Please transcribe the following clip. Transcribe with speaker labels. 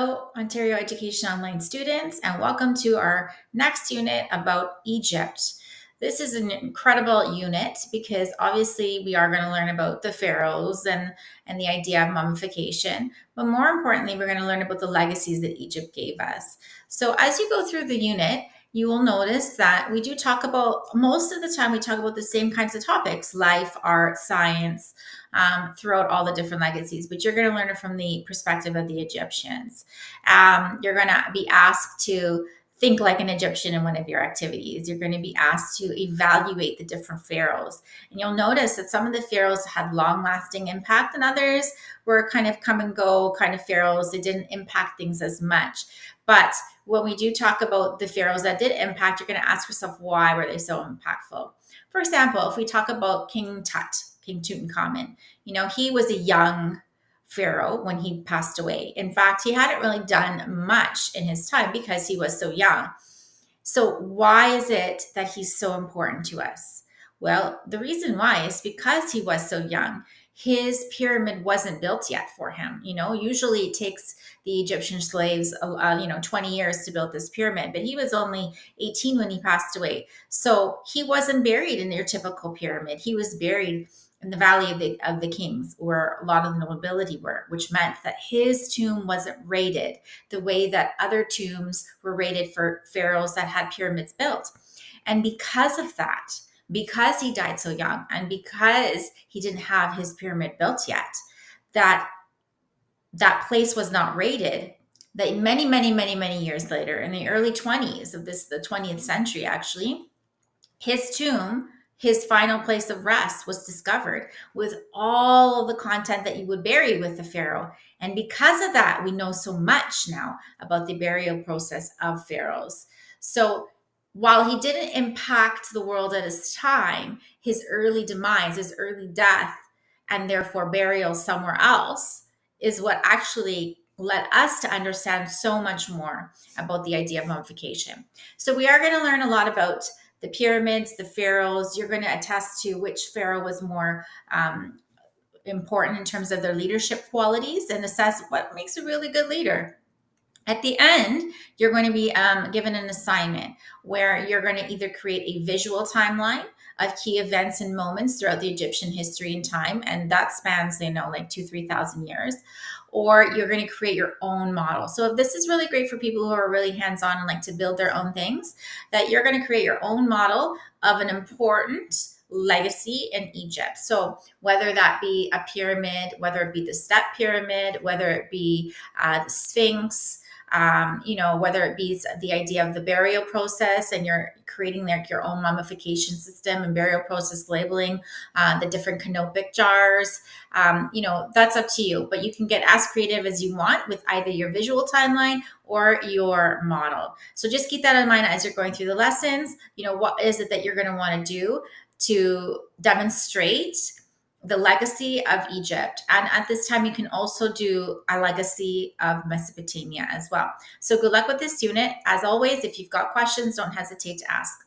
Speaker 1: Hello, Ontario Education Online students, and welcome to our next unit about Egypt. This is an incredible unit because obviously we are going to learn about the pharaohs and the idea of mummification, but more importantly, we're going to learn about the legacies that Egypt gave us. So as you go through the unit, you will notice that we do talk about, most of the time, we talk about the same kinds of topics: life, art, science, throughout all the different legacies, but you're going to learn it from the perspective of the Egyptians. You're going to be asked to think like an Egyptian in one of your activities. You're going to be asked to evaluate the different pharaohs. And you'll notice that some of the pharaohs had long lasting impact and others were kind of come and go kind of pharaohs. They didn't impact things as much. But when we do talk about the pharaohs that did impact, you're going to ask yourself, why were they so impactful? For example, if we talk about King Tutankhamun, he was a young pharaoh when he passed away. In fact, he hadn't really done much in his time because he was so young. So why is it that he's so important to us? Well, the reason why is because he was so young. His pyramid wasn't built yet for him. Usually it takes the Egyptian slaves, 20 years to build this pyramid, but he was only 18 when he passed away. So he wasn't buried in your typical pyramid. He was buried in the Valley of the Kings, where a lot of the nobility were, which meant that his tomb wasn't rated the way that other tombs were rated for pharaohs that had pyramids built. And because of that, because he died so young and because he didn't have his pyramid built yet, that place was not rated. That many years later, in the early 20s of the 20th century, actually, his tomb, his final place of rest, was discovered with all of the content that you would bury with the pharaoh. And because of that, we know so much now about the burial process of pharaohs. So while he didn't impact the world at his time, his early demise, his early death, and therefore burial somewhere else is what actually led us to understand so much more about the idea of mummification. So we are going to learn a lot about the pyramids, the pharaohs. You're going to attest to which pharaoh was more important in terms of their leadership qualities and assess what makes a really good leader. At the end, you're going to be given an assignment where you're going to either create a visual timeline of key events and moments throughout the Egyptian history and time, and that spans, like 2,000-3,000 years, or you're going to create your own model. So this is really great for people who are really hands-on and like to build their own things, that you're going to create your own model of an important legacy in Egypt. So whether that be a pyramid, whether it be the step pyramid, whether it be the Sphinx, whether it be the idea of the burial process and you're creating your own mummification system and burial process labeling, the different canopic jars, that's up to you. But you can get as creative as you want with either your visual timeline or your model. So just keep that in mind as you're going through the lessons. What is it that you're going to want to do to demonstrate the legacy of Egypt. And at this time, you can also do a legacy of Mesopotamia as well. So good luck with this unit. As always, if you've got questions, don't hesitate to ask.